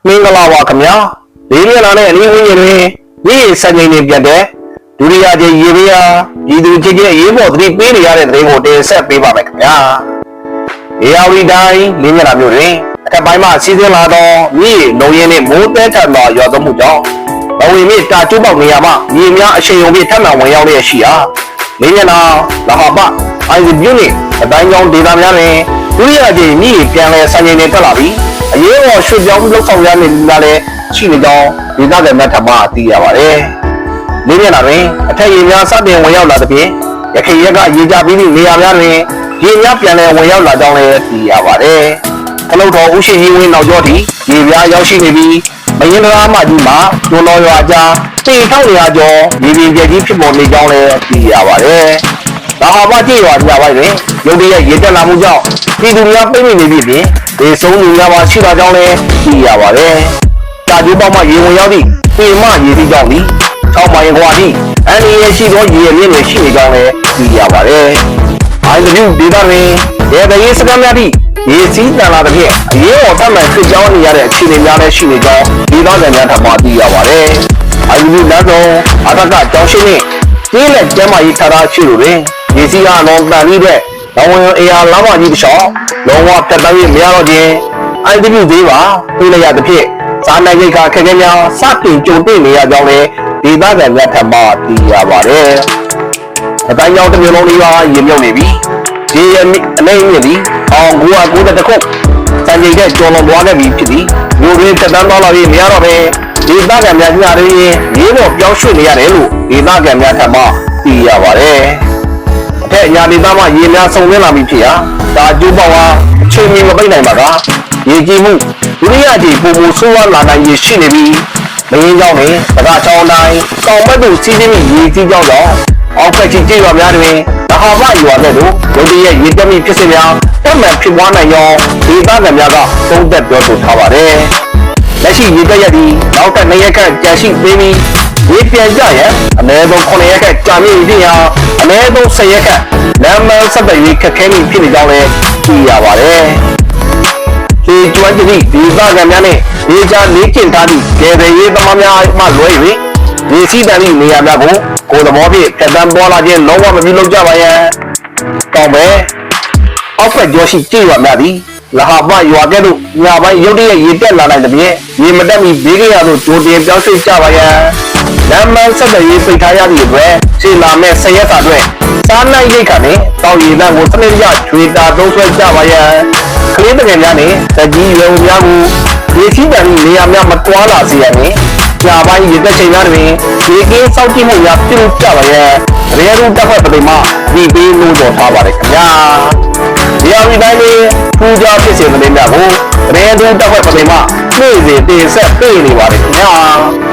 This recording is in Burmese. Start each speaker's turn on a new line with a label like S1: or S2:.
S1: မင်္ဂလာပါခင်ဗျာလေးမျက်နှာနဲ့အနည်းဝန်းကျင်တွင်မြေစံချိန်တွေပြတ်တဲ့ဒုတိယကြိမ်ရေဘေးဟာပြည်သူချင်းချင်းရေးပေါ်သတိပေးနေရတဲ့သတင်းကိုတင်ဆက်ပေးပါမယ်ခင်ဗျာအေယာဝတီတိုင်းလေးမျက်နှာမြို့တွင်အထက်ပိုင်းမှစီးဆင်းလာသောမြေလုံရင်းနှင့်မိုးတဲထန်သောရွာသွန်းမှုကြောင့်ဘဝမြေတာကျိုးပေါက်နေရာမှမြေများအရှိန်အဟုန်ဖြင့်ထပ်မံဝင်ရောက်လျက်ရှိရာလေးမျက်နှာလဟပအိုင်ဇီမြို့နှင့်အတိုင်းကျောင်းဒေသများတွင်ဒုတိယကြိမ်မြေပြန်လည်စံချိန်တွေတက်လာပြီးအရေးပေါ်ရွှေ့ပြောင်းလုပ်ဆောင်ရမည်များလည်းရှိနေကြောင်းဒေသခံများထပ်မံသိရပါတယ်။လေးမျက်နှာတွင်အထက်ရေများစတင်ဝင်ရောက်လာသဖြင့်ရခိုင်ရက်ကရေကြပြီးသည့်နေရာများတွင်ရေများပြန်လည်ဝင်ရောက်လာကြောင်းလည်းသိရပါတယ်။ခလုတ်တော်ဦးရှိကြီးဝင်းနောက်ကျောထိရေပြားရောက်ရှိနေပြီးမရင်တရားမှကြီးမှာကျွန်းတော်ရွာကြားတေထောက်နေရကြောရေပြင်ကျကြီးဖြစ်ပေါ်နေကြောင်းလည်းသိရပါတယ်။ဒါဟာဘာကြည့်ရွာကြပိုင်းတွင်ရုတ်တရက်ရေတက်လာမှုကြောင့်ပြည်သူများပိတ်မိနေပြီးပြင်ဒေဆုံးလူများပါရှိတာကြောင့်လည်းသိရပါတယ်။တာကျိုးပေါက်မှရေဝင်ရောက်သည့်ပေမရေတိကြောင့်ဒီ6မိုင်ခွာသည့်အန်ဒီရရှိသောရေအမြင့်တွေရှိနေကြောင်းလည်းသိရပါတယ်။အိုင်ဒူဒေတာတွင်ရေတရေစကမ်းများသည့်ရေစီးတန်လာတဲ့ဖြင့်အရေးပေါ်တတ်မှန်ဖြစ်ကြောင်းနေရတဲ့အခြေအနေများလည်းရှိနေကြောင်းဒေသခံများထပ်မံသိရပါတယ်။အိုင်ဒူလမ်းဆောင်အထက်ကကျောင်းရှိနှင့်ကျေးလက်ကျမ်းမာရေးဌာနရှိလိုတွင်ရေစီးအားလုံးတန်ပြီးတဲ့လောင်ဝင်အေယာလမ်းမကြီးတစ်လျှောက်လုံးဝဖြတ်တန်း၍မရတော့ခြင်းအိုင်ဒူသေးပါပြေးလိုက်ရသဖြင့်စားနိုင်ရိတ်ခါခက်ခဲများစတင်ကြုံတွေ့နေရကြောင်းလည်းဒေသခံများထပ်မံသိရပါတယ်။အတိုင်းကြောင့်တစ်မျိုးလုံးလေးပါရေမြုပ်နေပြီ။ဒီအနေနဲ့ဒီ1990ခုစံချိန်တဲ့ကျော်လွန်သွားခဲ့ပြီဖြစ်သည်။မြို့တွင်တက်တန်းသွားလာပြီးမရတော့ဘဲဒေသခံများညရင်းရေးပေါ်ပြောင်းရွှေ့နေရတယ်လို့ဒေသခံများထပ်မံသိရပါတယ်။အထက်ညာဒေသမှာရေများဆုံသွင်းလာပြီဖြစ်ရာဒါကျိုးပေါက်ဟာအချိန်မီမပိတ်နိုင်ပါကရေကြီးမှုဒုတိယကြိမ်ပုံဆိုးဝါးလာနိုင်ရရှိနေပြီးမင်းကြောင့်နဲ့ပကချောင်းတိုင်းတောင်ဘက်သို့စီးဆင်းပြီးရေကြီးကြောင်းတော့အောက်ဘက်ကြီးကျေးရွာများတွင်တဟာမရွာတဲ့တို့ရုတ်တရက်ရေတက်မိဖြစ်စဉ်များတတ်မှန်ဖြစ်ပွားနိုင်ကြောင်းဒေသခံများကသုံးသပ်ပြောဆိုထားပါတယ်။လက်ရှိရေတက်ရက်ဒီနောက်ထပ်2ရက်ခန့်ကြာရှိသေးပြီးရေပြန်ကြရန်အနည်းဆုံး9ရက်ခန့်ကြာမြင့်ပြီးဟာအနည်းဆုံး10ရက်ခန့်လမ်းမဆက်သွယ်ရေးခက်ခဲမှုဖြစ်နေကြောင်းလည်းသိရပါတယ်။ဒီကျွမ်းကျင်သည့်ဒေသခံများနဲ့ဒေသလေးကျင်ထားသည့်ဒေသရေးသမားများမှလွဲ၍ဒီစီးတန်သည့်နေရာများကိုကိုယ်သဘောဖြင့်ဖြတ်တန်းပေါ်လာခြင်းလုံးဝမပြုလုပ်ကြပါရန်ကောင်းပဲအောက်ဖက်ကျော်ရှိကျေးရွာများသည်လဟာပရွာကဲ့သို့ညပိုင်းရုတ်တရက်ရေတက်လာနိုင်သဖြင့်ရေမတက်မီဘေးကရသို့ကြိုတင်ပြောင်းရွှေ့ကြပါရန်လမ်းမဆက်သွယ်ရေးပိတ်ထားရသည့်အတွက်ရှေ့လာမဲ့10ရက်စာအတွက်စားနိုင်ရိတ်ခါနဲ့တောင်ရည်တန်းကိုစနစ်ကျချွေတာသုံးဆွဲကြပါရန်ကလေးငယ်များနဲ့တကြီးရွယ်များကိုရေစီးတန်နေရာများမတွားလာစေရန်ညပိုင်းရေတက်ချိန်များတွင်ရေကင်းစောင့်ကြည့်မှုများပြုလုပ်ကြပါရန်ရေရူတက်ဖွဲ့ပသိမဒီပေးလို့တော်ထားပါတယ်ခင်ဗျာဒီအဝိတိုင်းလေးပူဇော်ဖြစ်စေတဲ့များကိုရေရူတက်ဖွဲ့ပသိမနေ့စဉ်တင်ဆက်ပေးနေပါတယ်ခင်ဗျာ